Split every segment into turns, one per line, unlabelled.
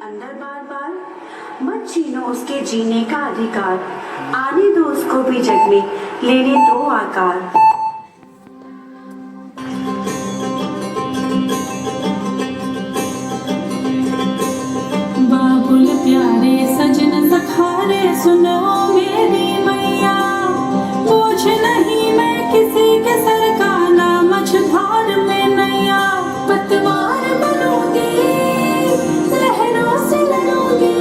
अंदर बार बार, मत छीनो उसके जीने का अधिकार, आने दो उसको भी जग में, लेने दो आकार।
बाबुल प्यारे सजन सखारे सुनो मेरी मैया, बोझ नहीं मैं किसी के सर का, ना मझधार में नैया, पतवार बनूंगी लहरों से लड़ूंगी,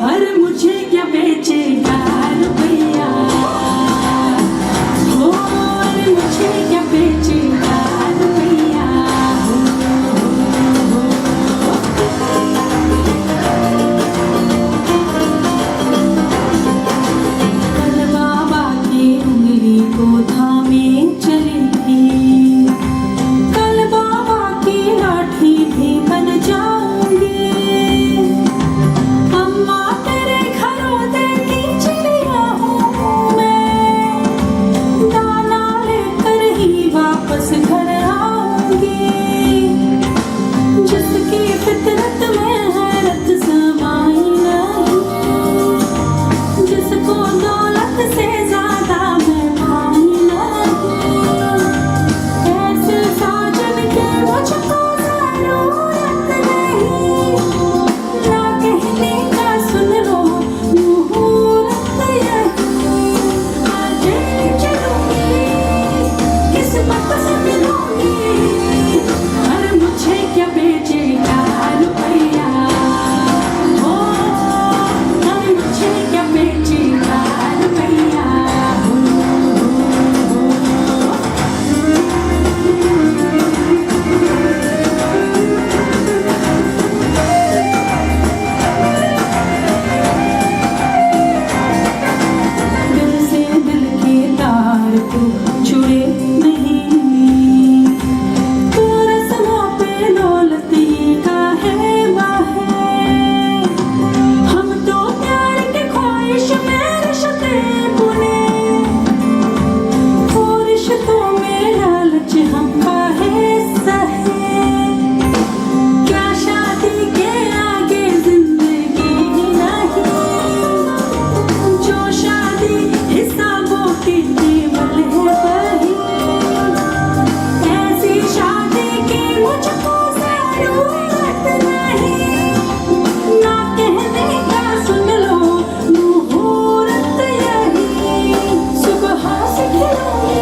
हर मुझे क्या बेचेगा रुपया, हो हर मुझे क्या बेचेगा रुपया। कल बाबा की उंगली को थामे चली थी, कल बाबा की लाठी भी बन जाऊंगी, अम्मा तेरे घरौंदे की चिड़िया हूँ मैं, दाना लेकर ही वापस घर आऊंगी, जिसकी फितरत में हैरत समाई नहीं, जिसको दौलत से ज्यादा मैं पाई नहीं, ऐसे साजन के मुझको जरूरत नहीं, ना कहने का सुन लो मुहूर्त यही, आज चलूंगी किस्मत से मिलूंगी, हर मुझे क्या बेचेगा रुपया, हो हर मुझे क्या बेचेगा रुपया। दिल से दिल के तार को छुड़े नहीं, तो रस्मों पे दौलत ये काहे बाहे, हम तो प्यार के ख्वाहिश में रिश्ते बुने, वो रिश्तों में लालच हम काहे सहे, क्या शादी के आगे जिंदगी नहीं, जो शादी हिसाबों की टेबल है वही, ऐसी शादी की मुझको जरूरत नहीं, ना कहने का सुन लो मुहूर्त यही, सुबह से खिलूंगी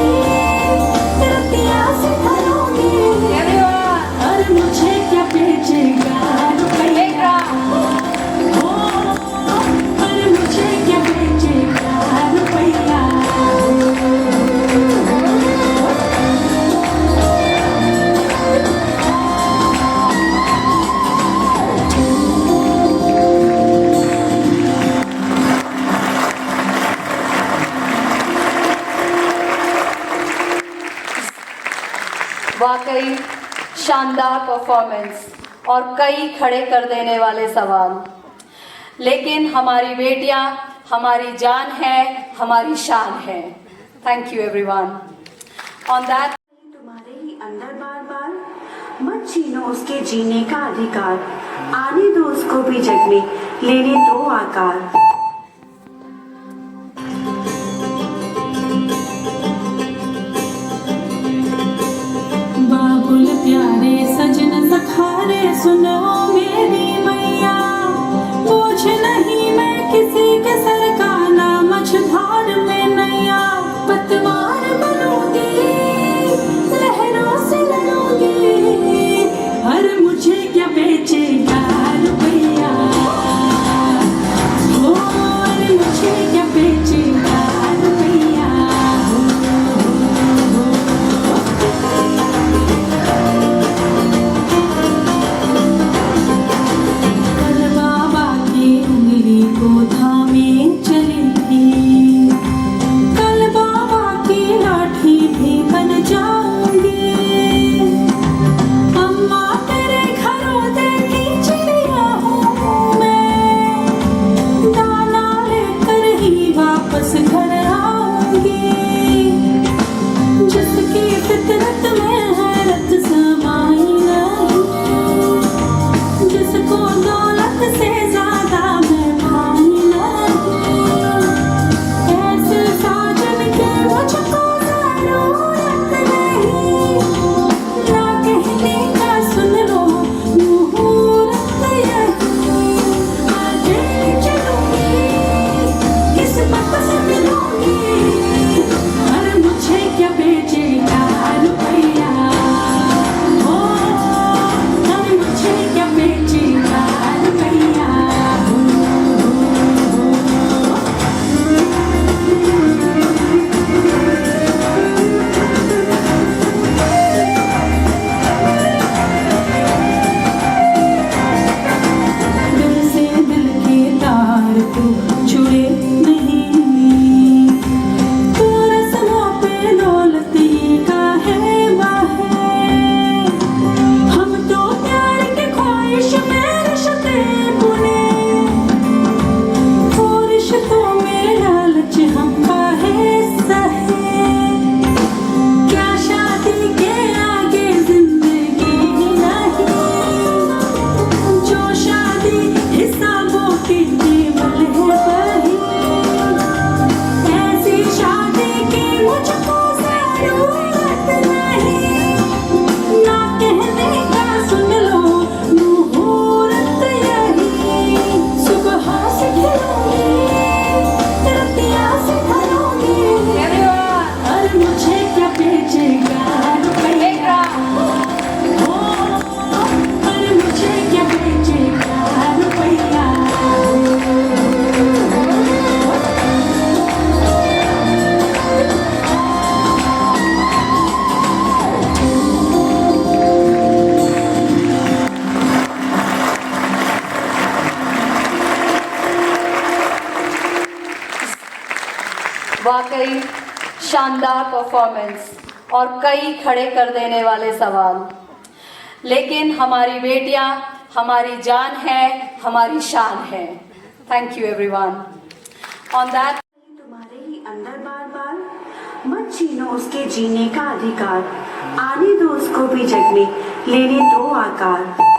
रतिया से भरूंगी, और मुझे क्या बेचेगा रुपया, हो और मुझे क्या बेचेगा रुपया।
वाकई शानदार परफॉर्मेंस और कई खड़े कर देने वाले सवाल, लेकिन हमारी बेटियां हमारी जान है, हमारी शान है। Thank you everyone. On that
तुम्हारे ही अंदर बार बार, मत छीनो उसके जीने का अधिकार, आने दो उसको भी जग में, लेने दो आकार।
बाबुल प्यारे सजन सखारे सुनो मेरी मैया, बोझ नहीं मैं किसी के सर का, ना मझधार में नैया, पतवार बनूंगी लहरों से लड़ूंगी, हर मुझे क्या बेचेगा रुपया, हो हर मुझे क्या बेचेगा रुपया।
वाकई शानदार परफॉर्मेंस और कई खड़े कर देने वाले सवाल, लेकिन हमारी बेटियां हमारी जान है, हमारी शान है। Thank you everyone. On that
तुम्हारे ही अंदर बार बार, मत छीनो उसके जीने का अधिकार, आने दो उसको भी जग में, लेने दो आकार।